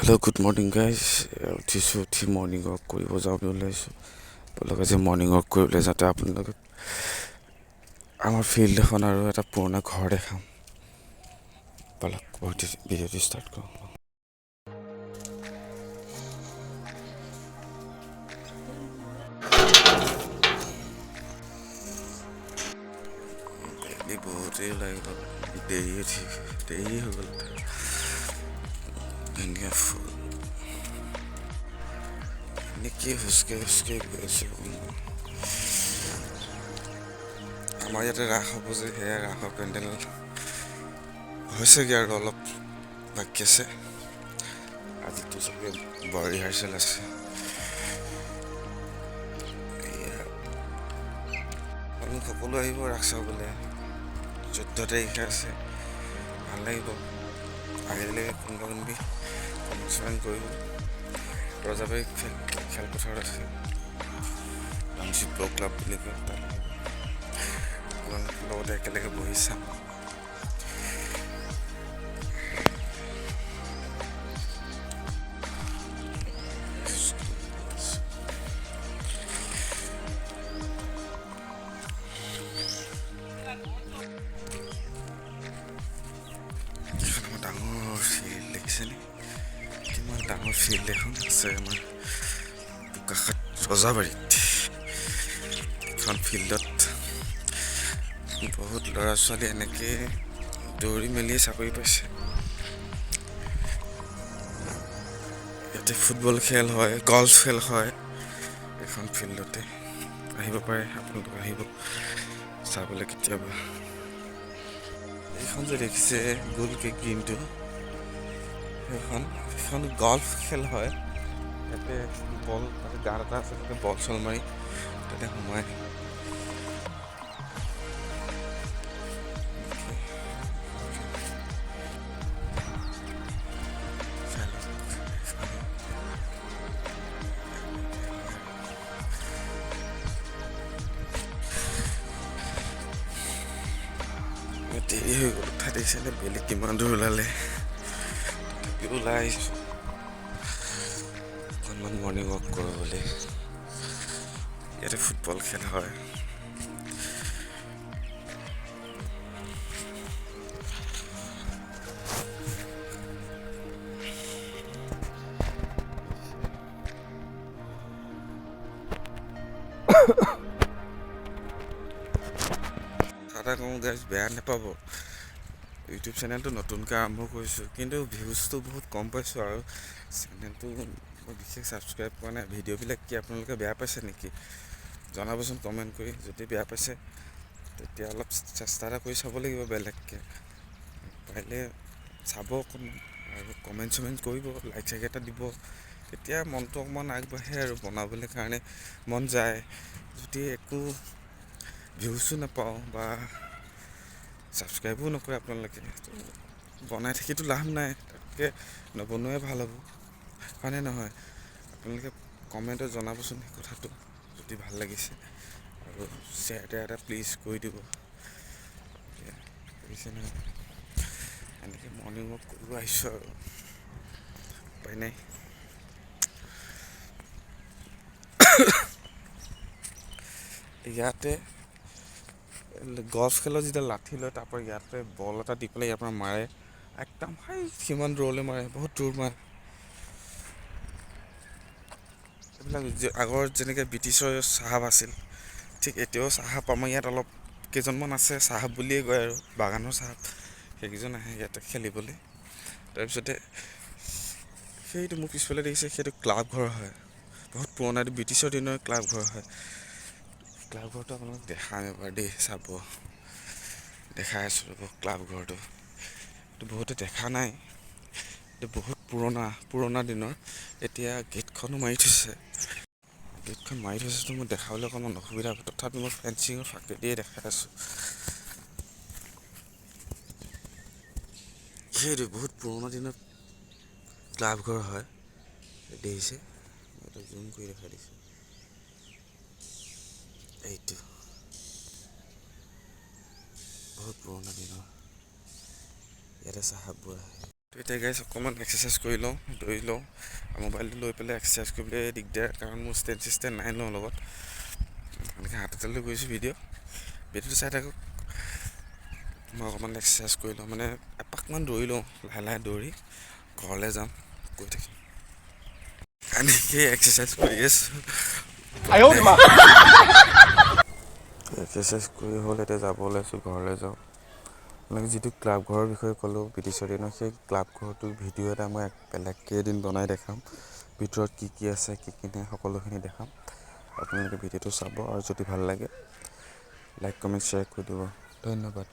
Hello, good morning guys. উঠি morning walk কৰিব যাওঁ বুলি ওলাইছোঁ। ব'লক আজি মৰ্ণিং ৱাক কৰিবলৈ যাওঁতে আপোনালোকক আমাৰ ফিল্ড এখন আৰু এটা পুৰণা ঘৰ দেখাম। ব'লক ভিডিঅ'টো ষ্টাৰ্ট কৰোঁ। বহুতেই ওলাই গ'ল, দেৰি হৈ গ'ল। ধুনীয়া ফুল এনেকৈ খোজকাঢ়ি গৈ আছোঁ। আমাৰ ইয়াতে ৰাস হ'ব যে, সেয়া ৰাসৰ পেণ্ডেল হৈছেগৈ আৰু অলপ বাকী আছে। আজিতো চাগে ৰিহাৰ্চেল আছে। মানুহ সকলো আহিব ৰাস চাবলৈ। 14 তাৰিখে আছে, ভাল লাগিব। আহিলে কোনোবা কমেণ্ট কৰিব। ৰজাবাৰী খেলপথাৰত আছে, টাউনশ্বিপ ক্লাব বুলি কয়। তাত লগতে একেলগে বহি চাম। ডাঙৰ ফিল্ড দেখিছেনে? কিমান ডাঙৰ ফিল্ড এখন আছে আমাৰ বোকাখাট ৰজাবাৰীত। এখন ফিল্ডত বহুত ল'ৰা ছোৱালী এনেকৈ দৌৰি মেলিয়ে চাকৰি পাইছে। ইয়াতে ফুটবল খেল হয়, গল্ফ খেল হয় এখন ফিল্ডতে। আহিব পাৰে, আপোনালোক আহিব চাবলৈ কেতিয়াবা। এইখন যে দেখিছে গোলকে গ্ৰীণটো, সেইখন গল্ফ খেল হয়। ইয়াতে বল, তাতে গাঁত এটা আছে, তাতে বল চল মাৰি তাতে সোমাই। দেৰি হৈ গ'ল, উঠা দেখিছেনে? বেলেগ কিমান দূৰ ওলালে, তথাপিও ওলাই আহিছোঁ অকণমান মৰ্ণিং ৱাক কৰোঁ বুলি। ইয়াতে ফুটবল খেল হয়। এটা কওঁ গাইজ, বেয়া নাপাব, ইউটিউব চেনেলটো নতুনকৈ আৰম্ভ কৰিছোঁ, কিন্তু ভিউজটো বহুত কম পাইছোঁ। আৰু চেনেলটো বিশেষ ছাবস্ক্ৰাইব কৰা নাই। ভিডিঅ'বিলাক কি আপোনালোকে বেয়া পাইছে নেকি? জনাবচোন কমেণ্ট কৰি। যদি বেয়া পাইছে তেতিয়া অলপ চেষ্টা এটা কৰি চাব লাগিব বেলেগকৈ। পাৰিলে চাব অকণমান আৰু কমেণ্ট চমেণ্ট কৰিব, লাইক চাইক এটা দিব। তেতিয়া মনটো অকণমান আগবাঢ়ে আৰু বনাবলৈ কাৰণে মন যায়। যদি একো ভিউজো নাপাওঁ বা ছাবস্ক্ৰাইবো নকৰে আপোনালোকে, বনাই থাকিতো লাভ নাই। তাতকৈ নবনোৱাই ভাল হ'ব, হয়নে নহয়? আপোনালোকে কমেণ্টত জনাবচোন সেই কথাটো, যদি ভাল লাগিছে। আৰু শ্বেয়াৰ টেয়াৰ এটা প্লিজ কৰি দিব। বুজিছে নহয়? এনেকৈ মৰ্ণিং ৱাক কৰিব আহিছোঁ আৰু উপায় নাই। ইয়াতে গল্ফ খেলৰ যেতিয়া লাঠি লয়, তাৰপৰা ইয়াতে বল এটা দি পেলাই ইয়াৰ পৰা মাৰে, একদম সিমান দূৰলৈ মাৰে, বহুত দূৰ মাৰে। এইবিলাক আগৰ যেনেকৈ ব্ৰিটিছৰ চাহাব আছিল, ঠিক এতিয়াও চাহাব আমাৰ ইয়াত অলপ কেইজনমান আছে, চাহাব বুলিয়ে কয় আৰু বাগানৰ চাহাব। সেইকেইজন আহে ইয়াতে খেলিবলৈ। তাৰপিছতে সেইটো মোৰ পিছফালে দেখিছে, সেইটো ক্লাব ঘৰ হয়। বহুত পুৰণা, এইটো ব্ৰিটিছৰ দিনৰ ক্লাব ঘৰ হয়। ক্লাব ঘৰটো আপোনালোক দেখাম এবাৰ দেই, চাব। দেখাই আছোঁ ৰ'ব ক্লাব ঘৰটো। এইটো বহুতে দেখা নাই, এইটো বহুত পুৰণা দিনৰ। এতিয়া গেটখনো মাৰি থৈছে। গেটখন মাৰি থৈছেতো মোৰ দেখাবলৈ অকণমান অসুবিধা হ'ব, তথাপি মই ফেঞ্চিঙৰ ফাকেদিয়ে দেখাই আছোঁ। সেইটো বহুত পুৰণা দিনত ক্লাব ঘৰ হয়, দেখিছে? মই এটা জুম কৰি দেখাই দিছোঁ। এইটো বহুত পুৰণা দিনৰ, ইয়াতে চাহাববোৰ আহে। এতিয়া গাইছ অকণমান এক্সাৰচাইজ কৰি লওঁ, দৌৰি লওঁ। মোবাইলটো লৈ পেলাই এক্সাৰচাইজ কৰিবলৈ দিগদাৰ, কাৰণ মোৰ ষ্টেণ্ড চিষ্টেণ্ড নাই ন লগত। এনেকৈ হাততে লৈ গৈছোঁ ভিডিঅ'টো চাই থাকক। মই অকণমান এক্সাৰচাইজ কৰি লওঁ, মানে এপাকমান দৌৰি লওঁ, লাহে লাহে দৌৰি ঘৰলৈ যাম, গৈ থাকিম। এনেকৈ এক্সাৰচাইজ কৰি আছোঁ। এক্সাৰচাইজ কৰি হ'ল, এতিয়া যাব ওলাইছোঁ, ঘৰলৈ যাওঁ। মানে যিটো ক্লাব ঘৰৰ বিষয়ে ক'লোঁ ব্ৰিটিছৰ দিনৰ, সেই ক্লাব ঘৰটোৰ ভিডিঅ' এটা মই বেলেগকৈ এদিন বনাই দেখাম। ভিতৰত কি কি আছে, কি কি নাই, সকলোখিনি দেখাম। আপোনালোকে ভিডিঅ'টো চাব, আৰু যদি ভাল লাগে লাইক কমেণ্ট শ্বেয়াৰ কৰি দিব। ধন্যবাদ।